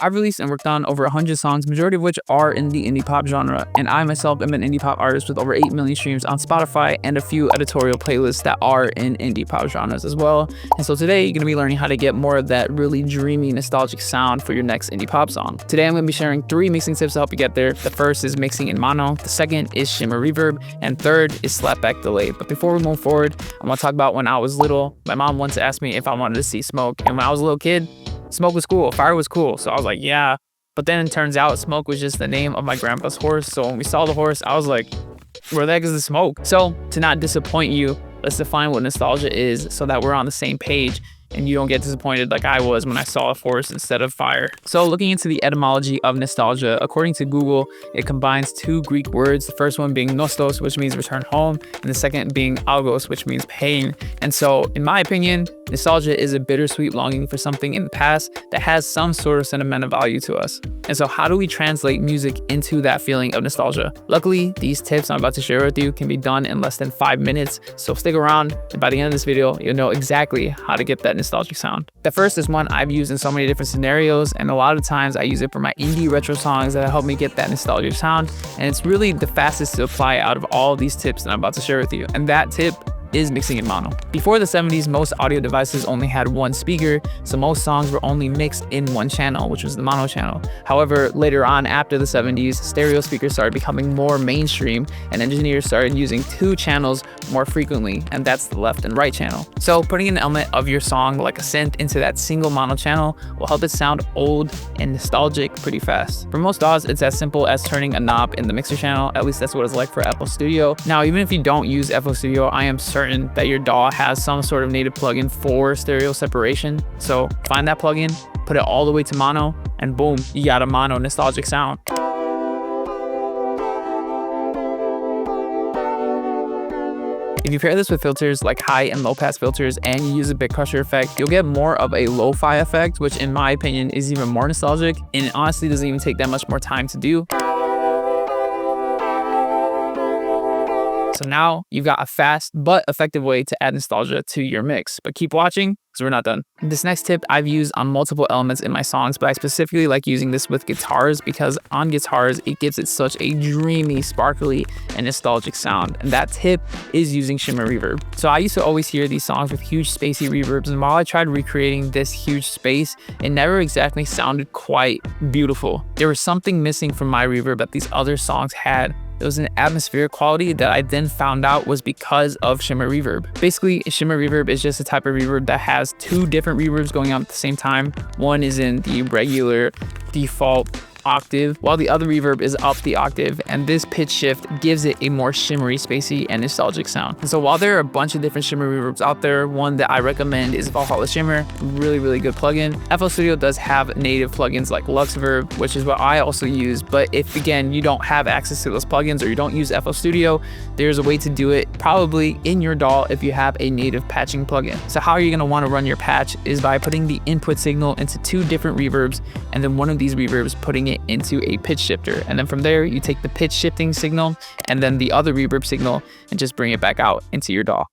I've released and worked on over 100 songs, majority of which are in the indie pop genre, and I myself am an indie pop artist with over 8 million streams on Spotify and a few editorial playlists that are in indie pop genres as well. And so today you're going to be learning how to get more of that really dreamy, nostalgic sound for your next indie pop song. Today I'm going to be sharing 3 mixing tips to help you get there. The first is mixing in mono, the second is Shimmer Reverb, and third is Slapback delay. But before we move forward, I want to talk about when I was little. My mom once asked me if I wanted to see smoke, and when I was a little kid, smoke was cool, fire was cool, so I was like, yeah. But then it turns out smoke was just the name of my grandpa's horse, so when we saw the horse, I was like, where the heck is the smoke? So to not disappoint you, let's define what nostalgia is so that we're on the same page and you don't get disappointed like I was when I saw a forest instead of fire. So looking into the etymology of nostalgia, according to Google, it combines 2 Greek words, the first one being nostos, which means return home, and the second being algos, which means pain. And so in my opinion, nostalgia is a bittersweet longing for something in the past that has some sort of sentimental value to us. And so how do we translate music into that feeling of nostalgia? Luckily, these tips I'm about to share with you can be done in less than 5 minutes, so stick around, and by the end of this video, you'll know exactly how to get that nostalgic sound. The first is one I've used in so many different scenarios, and a lot of times I use it for my indie retro songs that help me get that nostalgic sound, and it's really the fastest to apply out of all of these tips that I'm about to share with you. And that tip is mixing in mono. Before the 70s, most audio devices only had one speaker, so most songs were only mixed in one channel, which was the mono channel. However, later on after the 70s, stereo speakers started becoming more mainstream, and engineers started using 2 channels more frequently, and that's the left and right channel. So putting an element of your song like a synth into that single mono channel will help it sound old and nostalgic pretty fast. For most DAWs, it's as simple as turning a knob in the mixer channel. At least that's what it's like for FL Studio. Now, even if you don't use FL Studio, I am certain that your DAW has some sort of native plugin for stereo separation. So find that plugin, put it all the way to mono, and boom, you got a mono nostalgic sound. If you pair this with filters like high and low pass filters and you use a bit crusher effect, you'll get more of a lo-fi effect, which in my opinion is even more nostalgic, and it honestly doesn't even take that much more time to do. So now you've got a fast but effective way to add nostalgia to your mix. But keep watching because we're not done. This next tip I've used on multiple elements in my songs, but I specifically like using this with guitars because on guitars, it gives it such a dreamy, sparkly, and nostalgic sound. And that tip is using Shimmer Reverb. So I used to always hear these songs with huge spacey reverbs, and while I tried recreating this huge space, it never exactly sounded quite beautiful. There was something missing from my reverb that these other songs had. It was an atmospheric quality that I then found out was because of Shimmer Reverb. Basically, Shimmer Reverb is just a type of reverb that has 2 different reverbs going on at the same time. One is in the regular default octave, while the other reverb is up the octave, and this pitch shift gives it a more shimmery, spacey, and nostalgic sound. And so while there are a bunch of different Shimmer reverbs out there, one that I recommend is Valhalla Shimmer, really good plugin. FL Studio does have native plugins like Luxverb, which is what I also use, but if again you don't have access to those plugins or you don't use FL Studio, there's a way to do it probably in your DAW if you have a native patching plugin. So how you're going to want to run your patch is by putting the input signal into 2 different reverbs, and then one of these reverbs putting it into a pitch shifter, and then from there you take the pitch shifting signal and then the other reverb signal and just bring it back out into your DAW.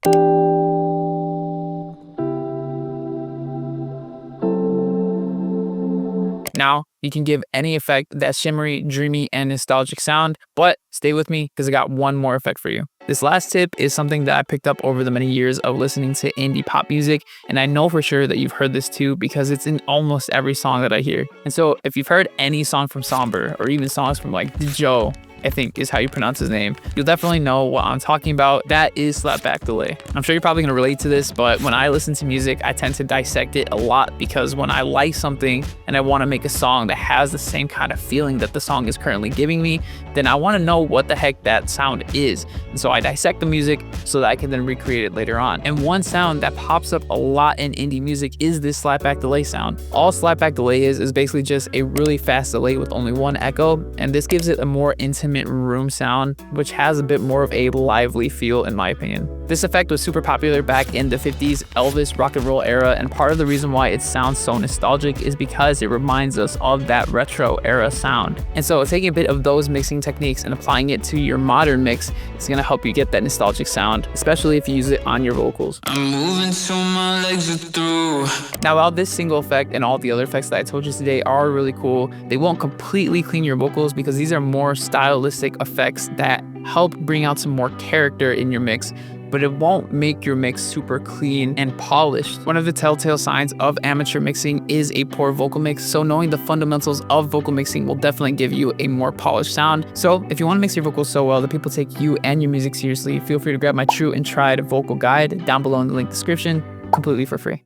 Now you can give any effect that shimmery, dreamy, and nostalgic sound, but stay with me because I got one more effect for you. This last tip is something that I picked up over the many years of listening to indie pop music, and I know for sure that you've heard this too because it's in almost every song that I hear. And so if you've heard any song from Somber or even songs from like Joe, I think is how you pronounce his name, you'll definitely know what I'm talking about. That is Slapback delay. I'm sure you're probably gonna relate to this, but when I listen to music, I tend to dissect it a lot because when I like something and I wanna make a song that has the same kind of feeling that the song is currently giving me, then I wanna know what the heck that sound is. And so I dissect the music so that I can then recreate it later on. And one sound that pops up a lot in indie music is this slapback delay sound. All slapback delay is basically just a really fast delay with only one echo, and this gives it a more intimate intimate room sound, which has a bit more of a lively feel in my opinion. This effect was super popular back in the 50s Elvis rock and roll era, and part of the reason why it sounds so nostalgic is because it reminds us of that retro era sound. And so taking a bit of those mixing techniques and applying it to your modern mix is going to help you get that nostalgic sound, especially if you use it on your vocals. I'm moving so my legs are through. Now, while this single effect and all the other effects that I told you today are really cool, they won't completely clean your vocals because these are more stylistic effects that help bring out some more character in your mix, but it won't make your mix super clean and polished. One of the telltale signs of amateur mixing is a poor vocal mix, so knowing the fundamentals of vocal mixing will definitely give you a more polished sound. So if you want to mix your vocals so well that people take you and your music seriously, feel free to grab my True and Tried vocal guide down below in the link description, completely for free.